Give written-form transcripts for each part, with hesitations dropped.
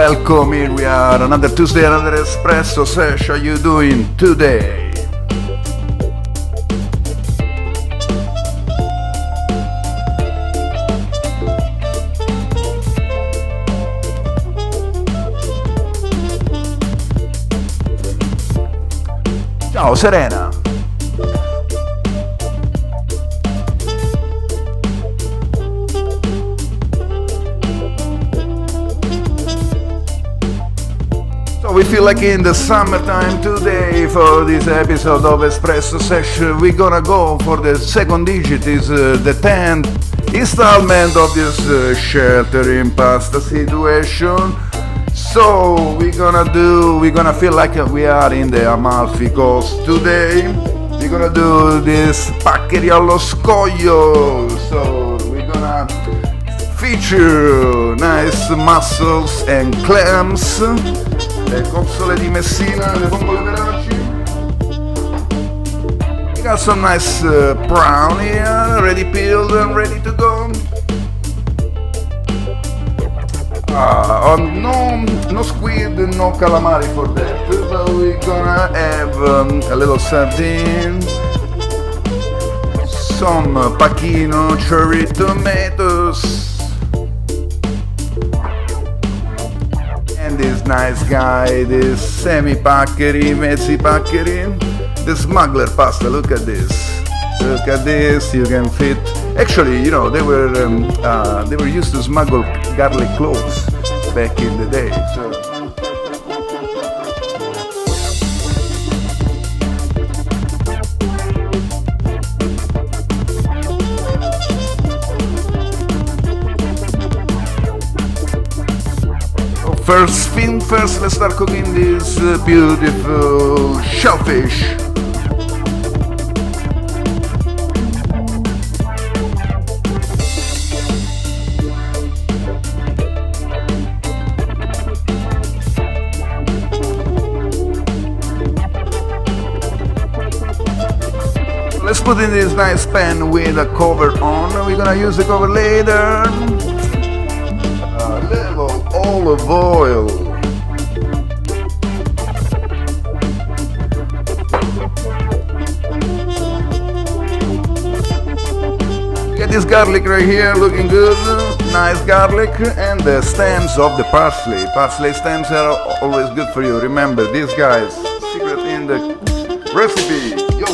welcome. Here we are, another Tuesday, another espresso sesh. How you doing today? Ciao Serena. We feel like in the summertime today for this episode of Espresso Session. We're gonna go for the second digit, is the 10th installment of this sheltering pasta situation. So we're gonna feel like we are in the Amalfi Coast today. We're gonna do this paccheri allo scoglio. So we're gonna feature nice mussels and clams. Le cozzole di Messina, le vongole veraci. We got some nice prawn here, ready peeled and ready to go. No squid, no calamari for that, but we're gonna have a little sardine, some pacchino, cherry tomatoes, this nice guy, this semi-paccheri, mezzi-paccheri, the smuggler pasta. Look at this. Look at this. You can fit. Actually, you know, they were used to smuggle garlic cloves back in the day. So. First, let's start cooking this beautiful shellfish. Let's put in this nice pan with a cover on. We're gonna use the cover later. Olive oil. Get this garlic right here, looking good. Nice garlic, and the stems of the parsley. Parsley stems are always good for you. Remember, these guys, secret in the recipe. Yo.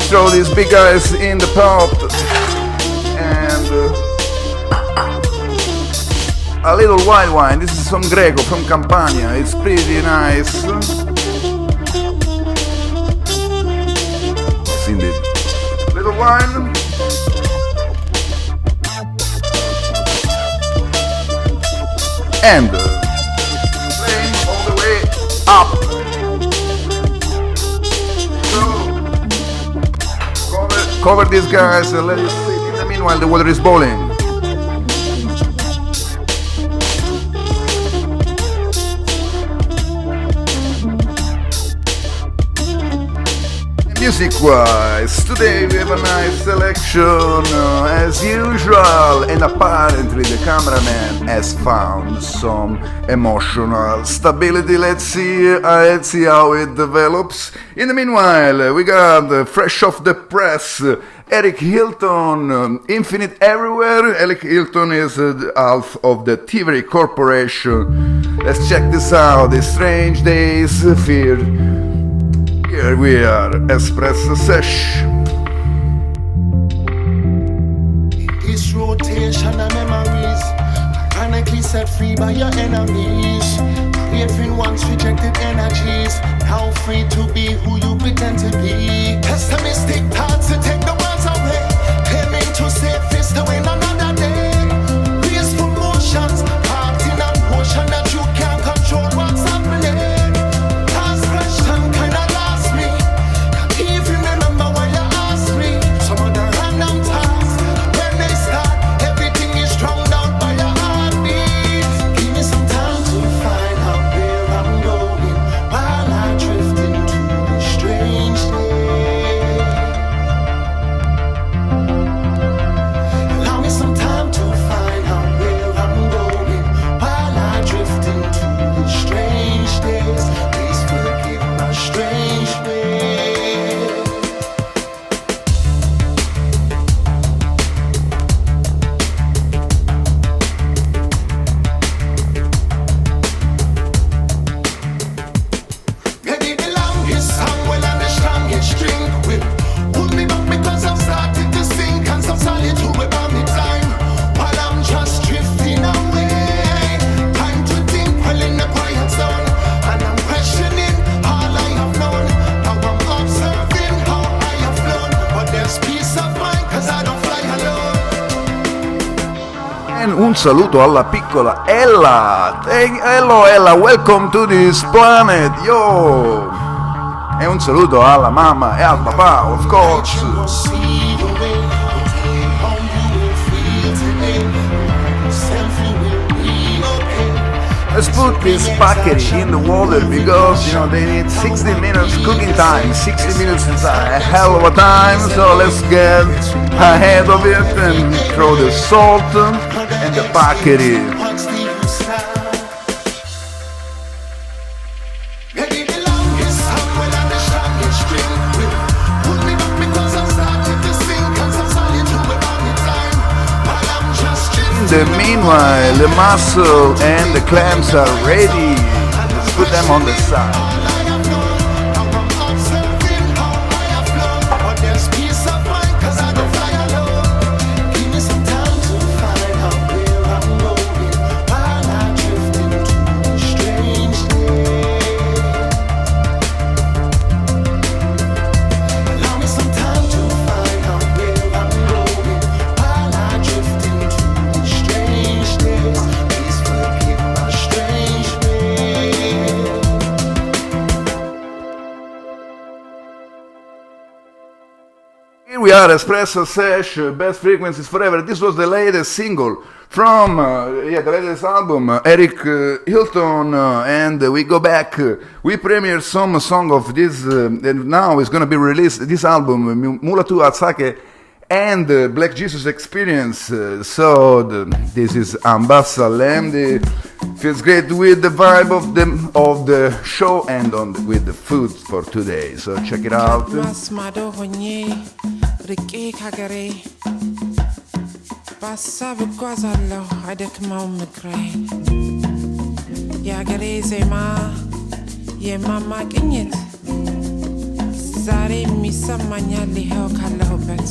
Throw these big guys in the pot and a little white wine. This is some Greco from Campania. It's pretty nice. Yes, indeed. Little wine. And flame all the way up. Cover these guys and let it sit. In the meanwhile, the water is boiling. Music-wise, today we have a nice selection as usual, and apparently the cameraman has found some emotional stability. Let's see how it develops. In the meanwhile, we got fresh off the press Eric Hilton, Infinite Everywhere. Eric Hilton is half of the Thievery Corporation. Let's check this out. The Strange Days Fear. Here we are, Espresso Sesh. This rotation of memories, ironically set free by your enemies. Creating once rejected energies, now free to be who you pretend to be. Pessimistic thoughts to take the words away, claiming to save this to win another day. Peaceful motions, parting and motion that you can't control what's happening. Last question kinda lost me, can't even remember why you asked me. Some of the random tasks, when they start, everything is drowned out by your heartbeat. Give me some time to find out where I'm going while I drift into the strange day. un saluto alla piccola Ella. Hello Ella, welcome to this planet, yo. E un saluto alla mamma e al papà, of course. Let's put this packet in the water because they need 60 minutes cooking time. 60 minutes is a hell of a time, so let's get ahead of it and throw the salt and the packet in. In the meanwhile, the mussel and the clams are ready. Let's put them on the side. Here we are, Espresso Sesh, Best Frequencies Forever. This was the latest single from the latest album, Eric Hilton, and we go back. We premiered some song of this, and now it's gonna be released. This album, Mulatu Atsake and Black Jesus Experience. This is Ambassalem. Feels great with the vibe of the show and with the food for today. So check it out. በሀሳብ እጓዛለሁ አይደክመውም እግሬ የአገሬ ዜማ የማማ ቅኝት ዛሬም ይሰማኛል ይኸው ካለሁበት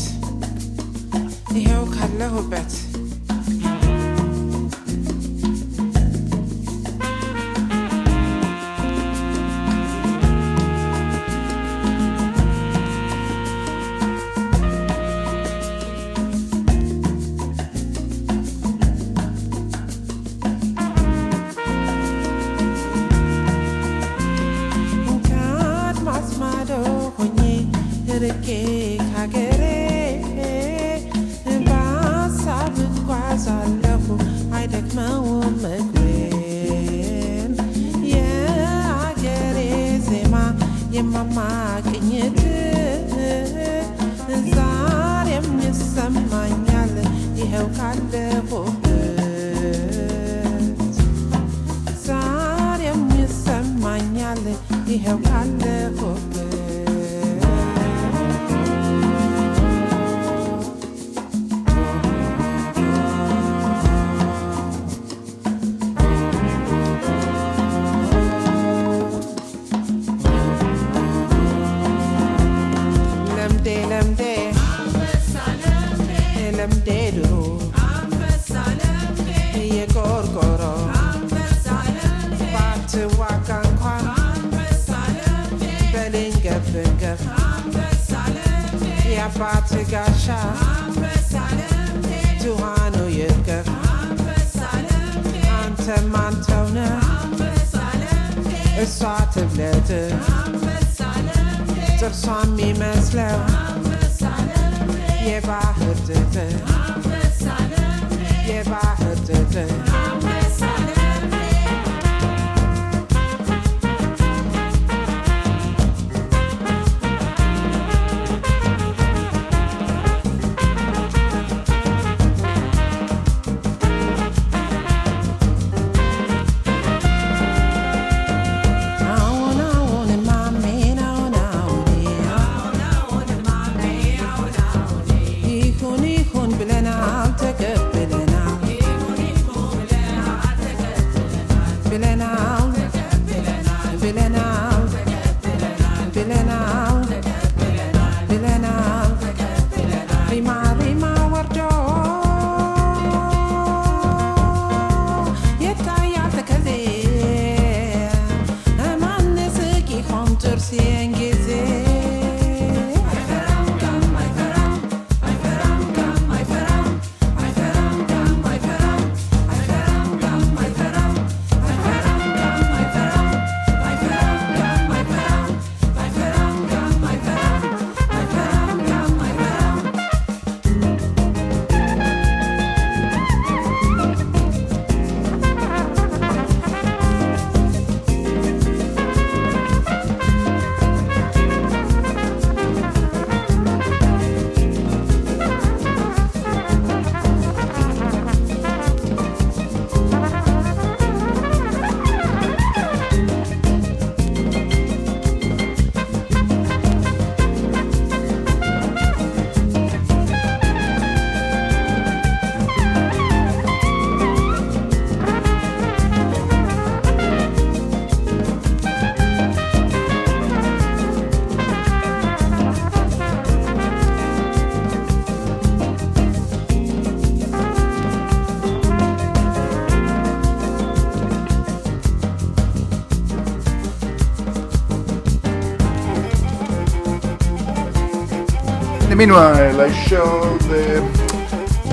Meanwhile, I show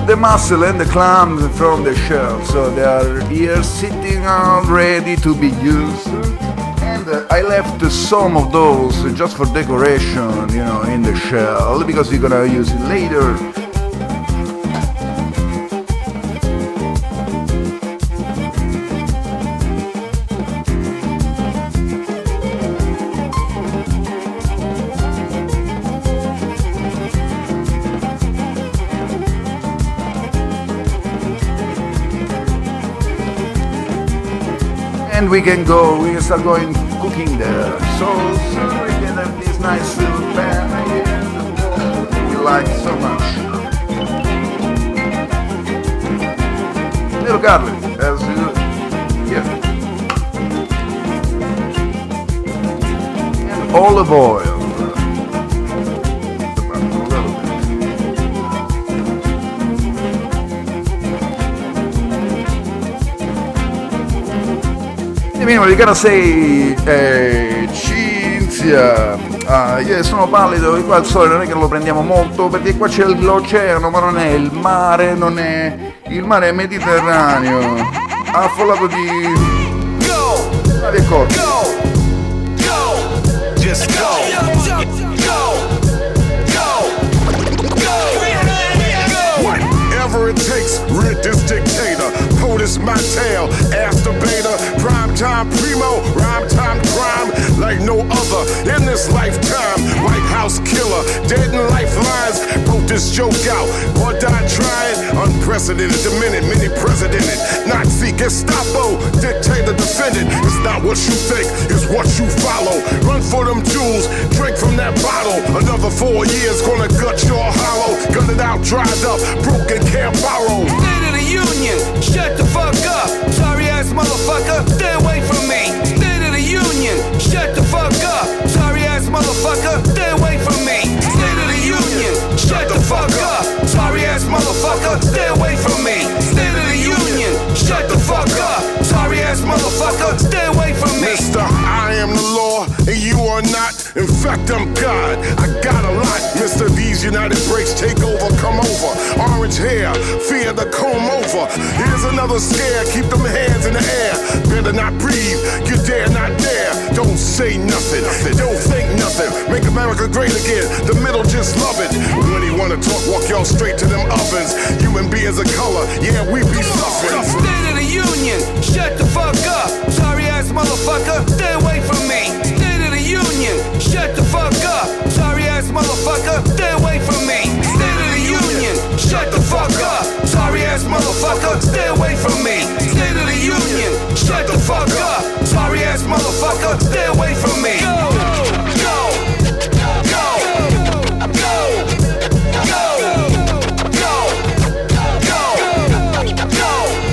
the mussel and the clams from the shell, so they are here sitting out ready to be used. And I left some of those just for decoration, you know, in the shell, because we're gonna use it later. And we can start going cooking there. So soon we can have this nice little pan again. We like so much. Little garlic, as you yeah. And olive oil. We're gonna say Cinzia, io sono pallido, qua al solito non è che lo prendiamo molto perché qua c'è l'oceano, ma non è il mare, non è il mare Mediterraneo, affollato di navi corti. Just whatever it takes, rid this dictator. POTUS my tail, masturbator, prime time primo, rhyme time crime like no other in this lifetime. White House killer, dead in lifelines, broke this joke out or died trying. Unprecedented, demented, many presidented, Nazi, Gestapo, dictator, defendant. It's not what you think, it's what you follow. Run for them jewels, drink from that bottle. Another 4 years gonna gut your hollow. Gun it out, dried up, broken, can't borrow. State of the Union, shut the fuck up. Sorry ass motherfucker, stay away from me. State of the Union, shut the fuck up. Sorry ass motherfucker, stay away from me. State of the Union, shut the fuck up. Sorry ass motherfucker, stay away from me. State of the Union, shut the fuck up. Sorry ass motherfucker, stay away from me. Mister, I am the law and you are not. In fact, I'm God. I got a lot. Mister, these United breaks take over, come over. Orange hair, fear the comb over. Here's another scare, keep them hands in the air. Better not breathe, you dare not dare. Don't say nothing, don't think nothing. Make America great again, the middle just love it. When he wanna talk, walk y'all straight to them ovens. Human beings of color, yeah, we be suffering. State of the Union, shut the fuck up. Sorry ass motherfucker, stay away from me. State of the Union, shut the fuck up. Sorry ass motherfucker, stay away from me. State of the Union, shut the fuck up. Sorry ass motherfucker, stay away from me. State of the Union, shut the fuck up. Sorry ass motherfucker, stay away from me. Go, go, go, go,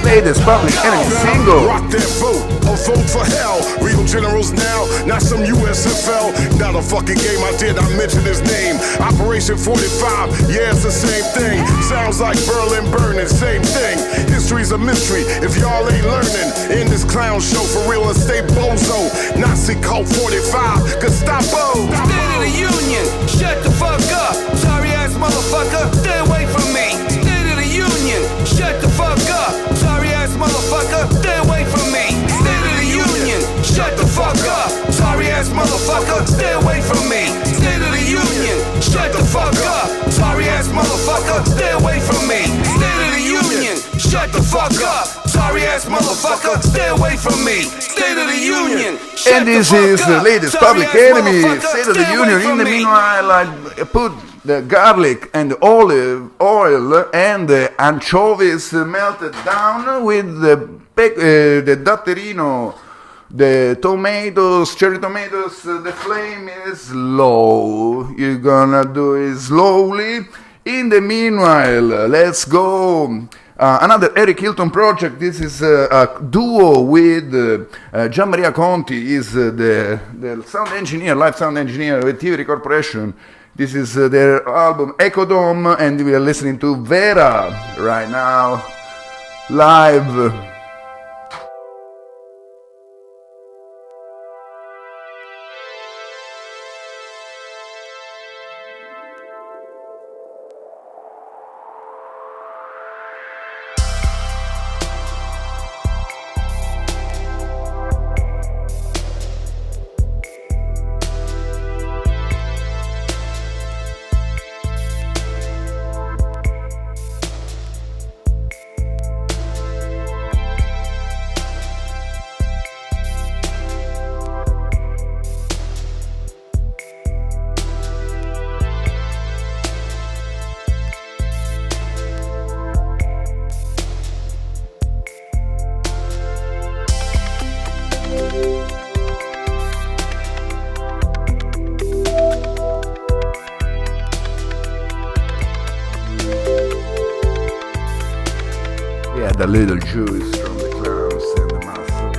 Latest Public Enemy single. Rock that vote or vote for hell. Real generals now, not some USFL. Not a fucking game, I did not mention his name. Operation 45, yeah, it's the same thing. Sounds like Berlin burning, same thing. History's a mystery if y'all ain't learning. In this clown show for real estate bozo. Nazi cult 45, Gestapo. State of the Union, shut the fuck up. Sorry ass motherfucker, stay away from me. State of the Union, shut the fuck up. Sorry ass motherfucker, stay away from me. State of the Union, shut the fuck up. Sorry ass motherfucker, stay away from me. State of the Union, shut the fuck up. Sorry ass motherfucker, stay away from me. State of the Union, shut the fuck up. Sorry ass motherfucker, stay away from me. State of the Union. And this is the latest Public Enemy, State of the Union. In the meanwhile, I put the garlic and olive oil and the anchovies melted down with the datterino, the tomatoes, cherry tomatoes. The flame is low. You're gonna do it slowly. In the meanwhile, let's go. Another Eric Hilton project. This is a duo with Gian Maria Conti, is the sound engineer, live sound engineer with Thievery Corporation. This is their album Ecodome, and we are listening to Vera right now, live. a little juice from the clams and the mussel.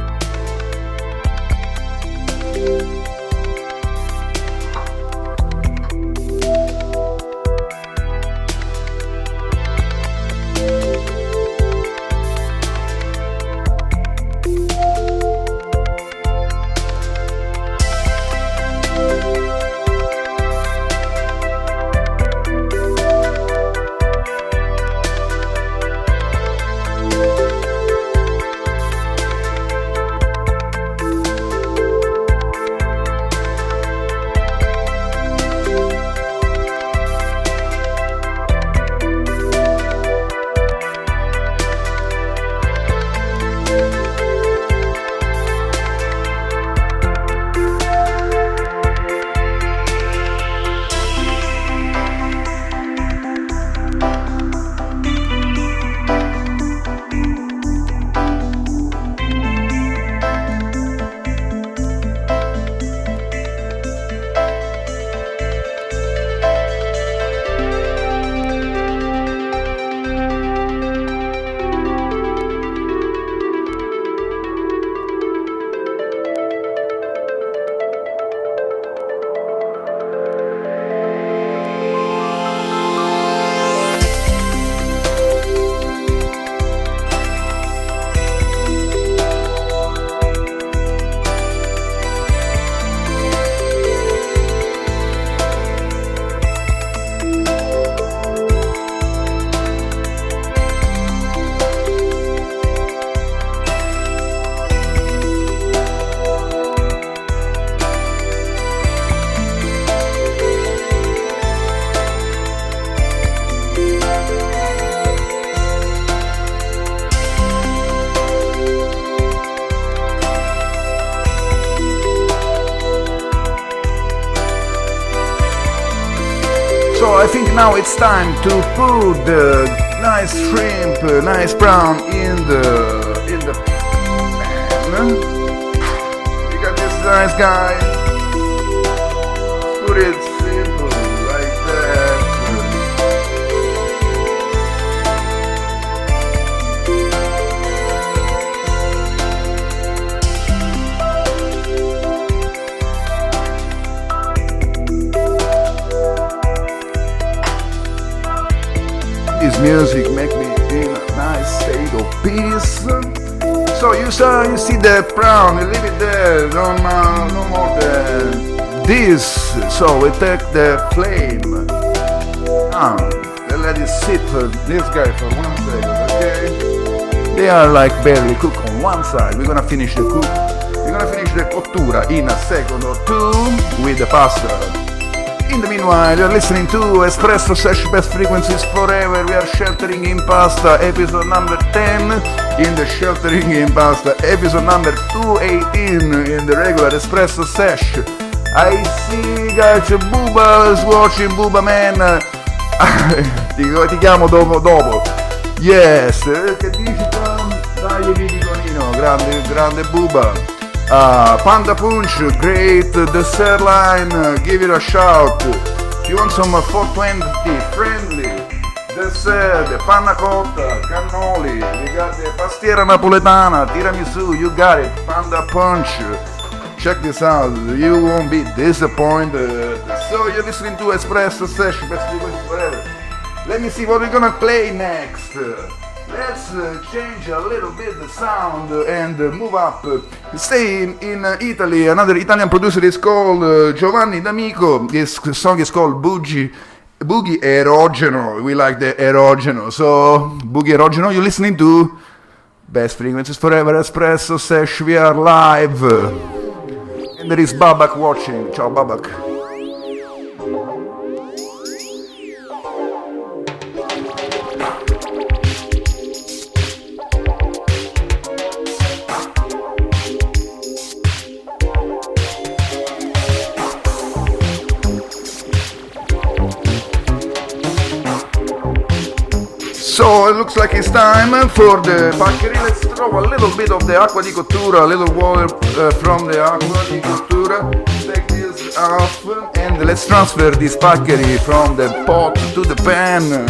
So I think now it's time to put the nice shrimp, nice prawn in the pan. We got this nice guy. Put it simple like that. This music make me in a nice state of peace. So you see the prawn, you leave it there, no more than this. So we take the flame, let it sit for this guy for 1 second, okay? They are like barely cooked on one side. We're gonna finish the cottura in a second or two with the pasta. In the meanwhile, you're listening to Espresso Sesh Best Frequencies Forever. We are Sheltering in Pasta, episode number 10. In the Sheltering in Pasta, episode number 218 in the regular Espresso Sesh. I see guys, Booba is watching, Booba man. ti chiamo dopo. Yes, che dici Tom? Dai Vidiconino, grande Booba. Panda Punch, great dessert line, give it a shout. If you want some 420 friendly dessert, the panna cotta, cannoli, we got the pastiera napoletana, tiramisu, you got it, Panda Punch. Check this out, you won't be disappointed. So you're listening to Espresso Session, best frequency forever. Let me see what we're gonna play next. Let's change a little bit the sound and move up. Stay in Italy. Another Italian producer is called Giovanni D'Amico. His song is called Boogie Erogeno. We like the erogeno. So, Boogie Erogeno, you're listening to Best Frequencies Forever Espresso Sesh. We are live. And there is Babak watching. Ciao Babak. So it looks like it's time for the pacchery. Let's throw a little bit of the acqua di cottura, a little water from the acqua di cottura. Take this off and let's transfer this pacchery from the pot to the pan.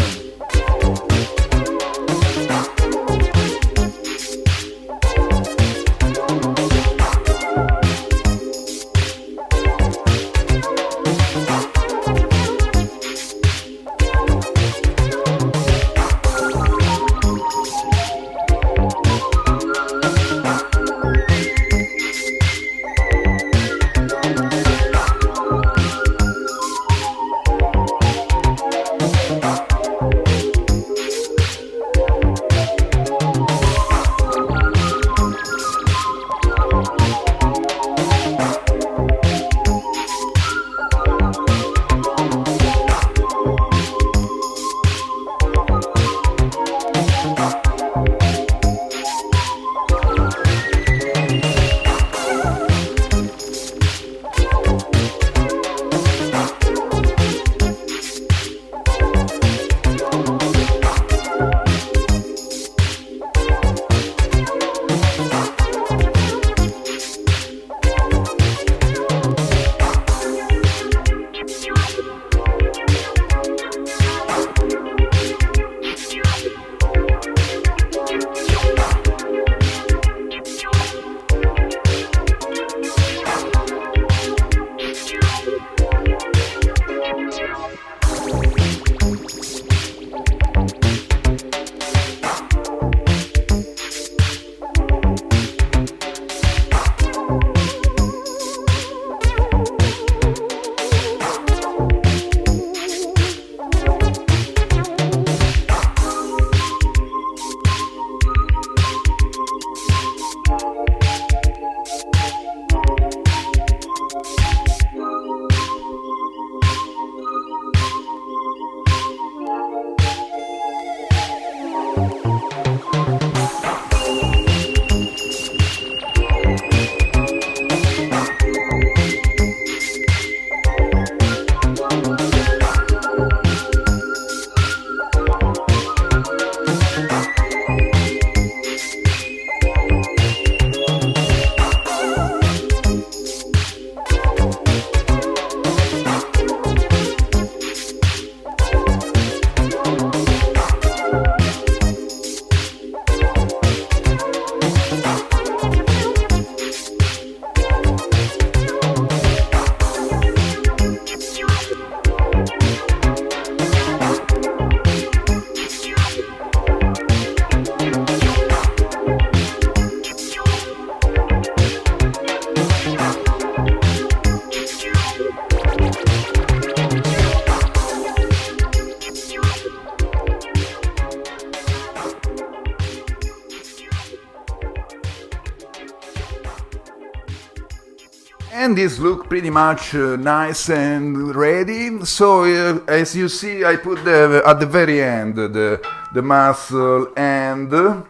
And this look pretty much nice and ready. So as you see, I put at the very end the mussel and the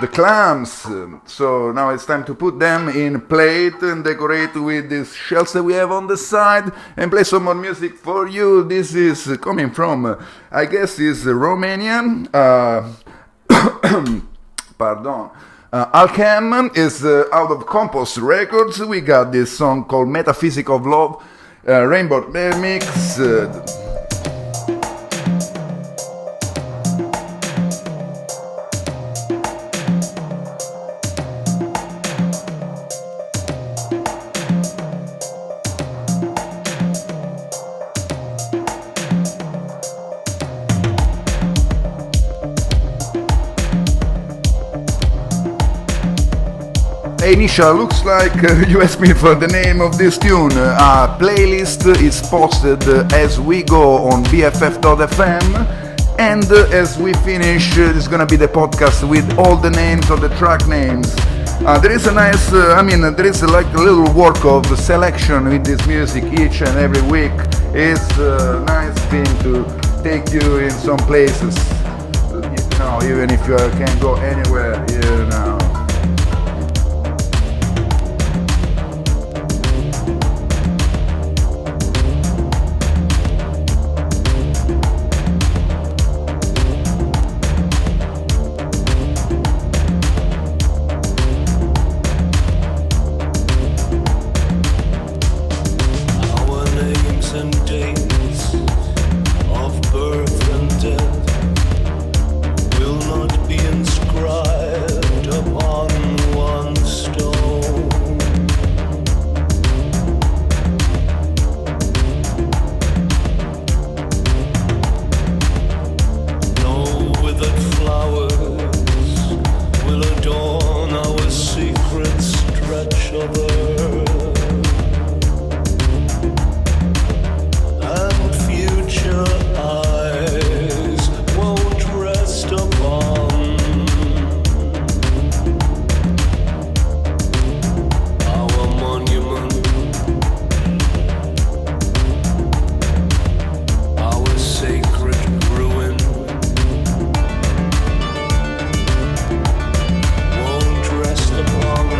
clams. So now it's time to put them in plate and decorate with these shells that we have on the side and play some more music for you. This is coming from, I guess, is Romanian. Pardon. Alchem is out of Compost Records. We got this song called Metaphysic of Love, Rainbow Bear Mix. Hey Nisha, looks like you asked me for the name of this tune. Our playlist is posted as we go on BFF.fm, and as we finish, it's gonna be the podcast with all the names of the track names. There is a nice, there is like a little work of selection with this music each and every week. It's a nice thing to take you in some places, you know, even if you can't go anywhere, you know.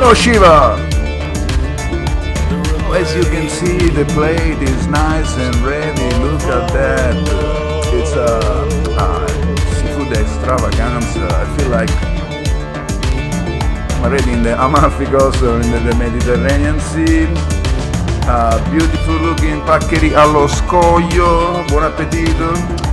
Hello Shiva! As you can see, the plate is nice and ready. Look at that. It's a seafood extravaganza. I feel like I'm already in the Amalfi Coast or in the Mediterranean Sea. Beautiful looking paccheri allo scoglio. Buon appetito!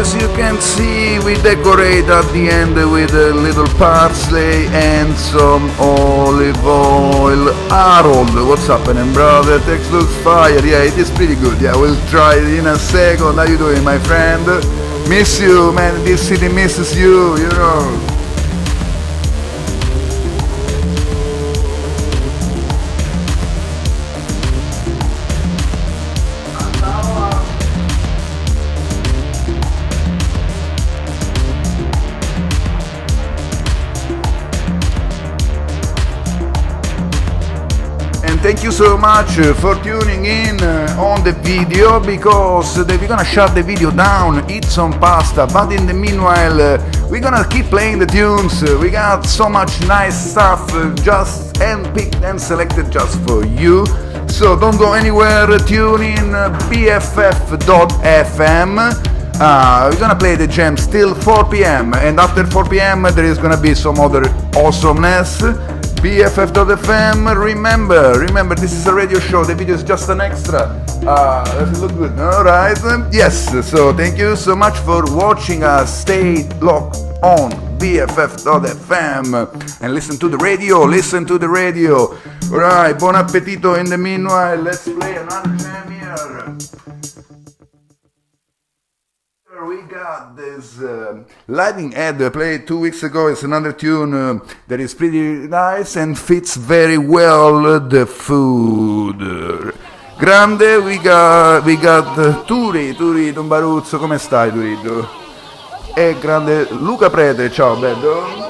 as you can see, we decorate at the end with a little parsley and some olive oil. Harold, what's happening, brother? Text looks fire. Yeah, it is pretty good. Yeah, we'll try it in a second. How you doing, my friend? Miss you, man. This city misses you, you know. Thank you so much for tuning in on the video, because we're gonna shut the video down, eat some pasta, but in the meanwhile we're gonna keep playing the tunes. We got so much nice stuff just handpicked and selected just for you. So don't go anywhere, tune in BFF.fm. We're gonna play the jam till 4 p.m. and after 4 p.m. there is gonna be some other awesomeness. BFF.fm, remember this is a radio show, the video is just an extra. Does it look good? Alright, yes, so thank you so much for watching us. Stay locked on BFF.fm and listen to the radio, Alright, buon appetito in the meanwhile, let's play another jam here. We got this Lightning Head played 2 weeks ago. It's another tune that is pretty nice and fits very well the food. Grande, we got Turi Don Baruzzo, come stai Turito? E grande Luca Prete, ciao bello.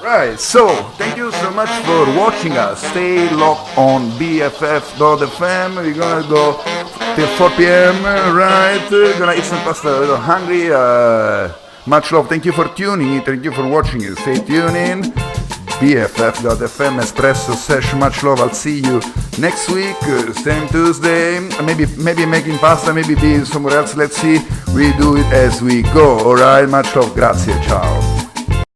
Right, so thank you so much for watching us. Stay locked on BFF.fm. We're gonna go till 4 p.m. Right, gonna eat some pasta. A little hungry. Much love. Thank you for tuning in. Thank you for watching it. Stay tuned in. BFF.fm Espresso Sesh. Much love. I'll see you next week, same Tuesday. Maybe making pasta. Maybe be somewhere else. Let's see. We do it as we go. Alright. Much love. Grazie. Ciao.